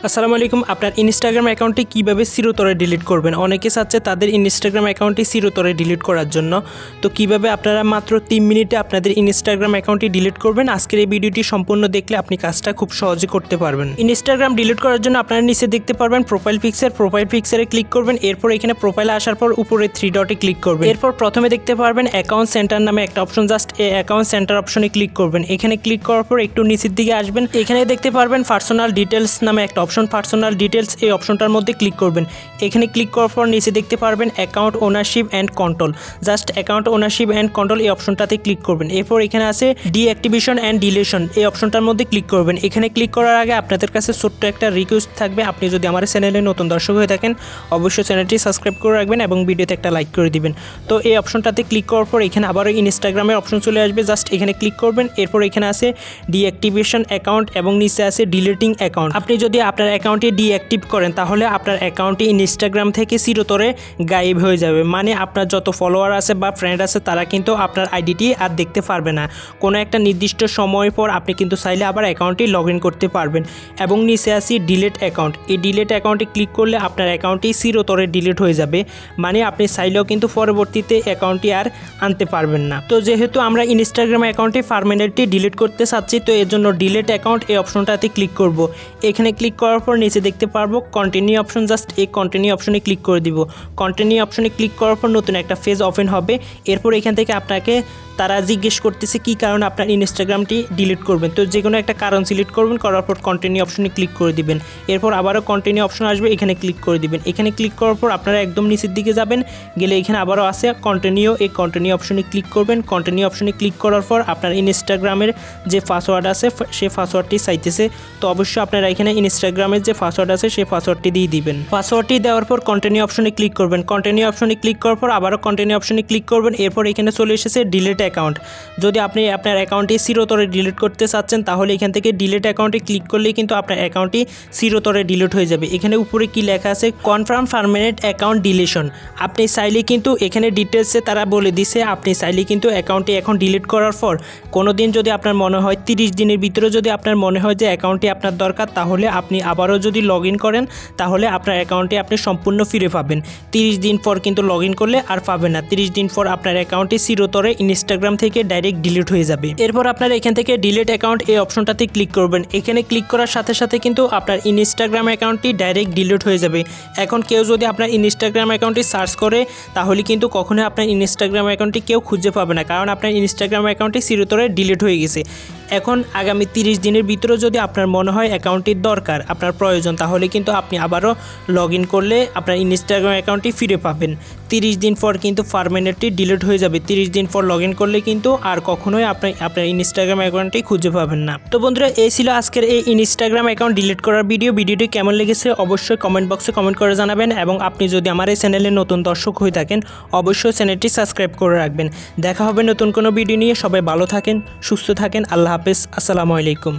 আসসালামু আলাইকুম। আপনার ইনস্টাগ্রাম অ্যাকাউন্টটি কীভাবে চিরতরে ডিলিট করবেন? অনেকে চাচ্ছে তাদের ইনস্টাগ্রাম অ্যাকাউন্টটি চিরতরে ডিলিট করার জন্য। তো কিভাবে আপনারা মাত্র 3 মিনিটে আপনাদের ইনস্টাগ্রাম অ্যাকাউন্টটি ডিলিট করবেন, আজকের এই ভিডিওটি সম্পূর্ণ দেখলে আপনি কাজটা খুব সহজে করতে পারবেন। ইনস্টাগ্রাম ডিলিট করার জন্য আপনারা নিচে দেখতে পারবেন প্রোফাইল পিকচারে ক্লিক করবেন। এরপর এখানে প্রোফাইলে আসার পর উপরে 3 ডটে ক্লিক করবেন। এরপর প্রথমে দেখতে পারবেন অ্যাকাউন্ট সেন্টার নামে একটা অপশন, জাস্ট এই অ্যাকাউন্ট সেন্টার অপশনে ক্লিক করবেন। এখানে ক্লিক করার পর একটু নিচের দিকে আসবেন, এখানে দেখতে পারবেন পার্সোনাল ডিটেলস নামে একটা অপশন, পার্সোনাল ডিটেলস এই অপশনটার মধ্যে ক্লিক করবেন। এখানে ক্লিক করার পর নিচে দেখতে পারবেন account ownership and control, just account ownership and control এই অপশনটাতে ক্লিক করবেন। এরপর এখানে আছে ডিঅ্যাক্টিভেশন অ্যান্ড ডিলিশন এই অপশনটার মধ্যে ক্লিক করবেন। এখানে ক্লিক করার আগে আপনাদের কাছে ছোট্ট একটা রিকোয়েস্ট থাকবে, আপনি যদি আমার চ্যানেলে নতুন দর্শক হয়ে থাকেন অবশ্যই চ্যানেলটি সাবস্ক্রাইব করে রাখবেন এবং ভিডিওতে একটা লাইক করে দিবেন। তো এই অপশনটাতে ক্লিক করার পর এখানে আবারও ইনস্টাগ্রামের অপশন চলে আসবে, জাস্ট এখানে ক্লিক করবেন। এরপর এখানে আছে ডিঅ্যাক্টিভেশন অ্যাকাউন্ট এবং নিচে আছে ডিলিটিং অ্যাকাউন্ট। আপনি যদি আপনার অ্যাকাউন্টটি ডিঅ্যাক্টিভ করেন তাহলে আপনার অ্যাকাউন্টটি ইনস্টাগ্রাম থেকে চিরতরে গায়েব হয়ে যাবে, মানে আপনার যত ফলোয়ার আছে বা ফ্রেন্ড আছে তারা কিন্তু আপনার আইডিটি আর দেখতে পারবে না। কোনো একটা নির্দিষ্ট সময় পর আপনি কিন্তু চাইলে আবার অ্যাকাউন্টটি লগ ইন করতে পারবেন। এবং নিচে আসি ডিলিট অ্যাকাউন্ট, এই ডিলিট অ্যাকাউন্টে ক্লিক করলে আপনার অ্যাকাউন্টটি চিরতরে ডিলিট হয়ে যাবে, মানে আপনি চাইলেও কিন্তু পরবর্তীতে অ্যাকাউন্টটি আর আনতে পারবেন না। তো যেহেতু আমরা ইনস্টাগ্রাম অ্যাকাউন্টটি পার্মানেন্টলি ডিলিট করতে চাচ্ছি, তো এর জন্য ডিলিট অ্যাকাউন্ট এই অপশনটাতে ক্লিক করব। এখানে ক্লিক করার পর নিচে দেখতে পারবো কন্টিনিউ অপশন, জাস্ট এই কন্টিনিউ অপশনে ক্লিক করে দিব। কন্টিনিউ অপশনে ক্লিক করার পর নতুন একটা পেজ ওপেন হবে। এরপর এখান থেকে আপনাকে তারা জিজ্ঞেস করতেছে কী কারণে আপনার ইনস্টাগ্রামটি ডিলিট করবেন, তো যে কোনো একটা কারণ সিলেক্ট করবেন, করার পর কন্টিনিউ অপশনে ক্লিক করে দিবেন। এরপর আবারও কন্টিনিউ অপশন আসবে, এখানে ক্লিক করে দিবেন। এখানে ক্লিক করার পর আপনারা একদম নিচের দিকে যাবেন, গেলে এখানে আবারও আছে কন্টিনিউ, এই কন্টিনিউ অপশনে ক্লিক করবেন। কন্টিনিউ অপশনে ক্লিক করার পর আপনার ইনস্টাগ্রামের যে পাসওয়ার্ড আছে সেই পাসওয়ার্ডটি চাইতেছে, তো অবশ্যই আপনারা এখানে ইনস্টাগ্রামের যে পাসওয়ার্ড আছে সেই পাসওয়ার্ডটি দিয়ে দিবেন। পাসওয়ার্ডটি দেওয়ার পর কন্টিনিউ অপশনে ক্লিক করবেন। কন্টিনিউ অপশনে ক্লিক করার পর আবারও কন্টিনিউ অপশনে ক্লিক করবেন। এরপর এখানে চলে এসেছে ডিলিট অ্যাকাউন্ট। যদি আপনি আপনার অ্যাকাউন্টটি চিরতরে ডিলিট করতে চাচ্ছেন তাহলে এখান থেকে ডিলিট অ্যাকাউন্টে ক্লিক করলেই কিন্তু আপনার অ্যাকাউন্টটি চিরতরে ডিলিট হয়ে যাবে। এখানে উপরে কি লেখা আছে, কনফার্ম পার্মানেন্ট অ্যাকাউন্ট ডিলিশন। আপনি চাইলে কিন্তু এখানে ডিটেলসে তারা বলে দিছে, আপনি চাইলে কিন্তু অ্যাকাউন্টটি এখন ডিলিট করার পর কোনো দিন যদি আপনার মনে হয় 30 দিনের ভিতরে যদি আপনার মনে হয় যে অ্যাকাউন্টটি আপনার দরকার, তাহলে আপনি আবারও যদি লগ ইন করেন তাহলে আপনার অ্যাকাউন্টটি আপনি সম্পূর্ণ ফিরে পাবেন। 30 দিন পর কিন্তু লগ ইন করলে আর পাবেন না। 30 দিন পর আপনার অ্যাকাউন্টটি চিরতরে ইনস্টাগ্রাম থেকে ডাইরেক্ট ডিলিট হয়ে যাবে। এরপর আপনারা এখান থেকে ডিলিট অ্যাকাউন্ট এই অপশনটাতে ক্লিক করবেন। এখানে ক্লিক করার সাথে সাথে কিন্তু আপনার ইনস্টাগ্রাম অ্যাকাউন্টটি ডাইরেক্ট ডিলিট হয়ে যাবে। এখন কেউ যদি আপনার ইনস্টাগ্রাম অ্যাকাউন্টটি সার্চ করে তাহলে কিন্তু কখনোই আপনার ইনস্টাগ্রাম অ্যাকাউন্টটি কেউ খুঁজে পাবে না, কারণ আপনার ইনস্টাগ্রাম অ্যাকাউন্টটি চিরতরে ডিলিট হয়ে গেছে। এখন আগামী 30 দিনের ভিতরে যদি আপনার মনে হয় অ্যাকাউন্টটির দরকার, আপনার প্রয়োজন, তাহলে কিন্তু আপনি আবারও লগ ইন করলে আপনার ইনস্টাগ্রাম অ্যাকাউন্টটি ফিরে পাবেন। 30 দিন পর কিন্তু পার্মানেন্টলি ডিলিট হয়ে যাবে। 30 দিন পর লগ ইন করলে কিন্তু আর কখনোই আপনার ইনস্টাগ্রাম অ্যাকাউন্টটি খুঁজে পাবেন না। তো বন্ধুরা, এই ছিল আজকের এই ইনস্টাগ্রাম অ্যাকাউন্ট ডিলিট করার ভিডিওটি কেমন লেগেছে অবশ্যই কমেন্ট বক্সে কমেন্ট করে জানাবেন, এবং আপনি যদি আমার এই চ্যানেলে নতুন দর্শক হয়ে থাকেন অবশ্যই চ্যানেলটি সাবস্ক্রাইব করে রাখবেন। দেখা হবে নতুন কোনো ভিডিও নিয়ে। সবাই ভালো থাকেন, সুস্থ থাকেন, আল্লাহ হাফেজ, আসসালামু আলাইকুম।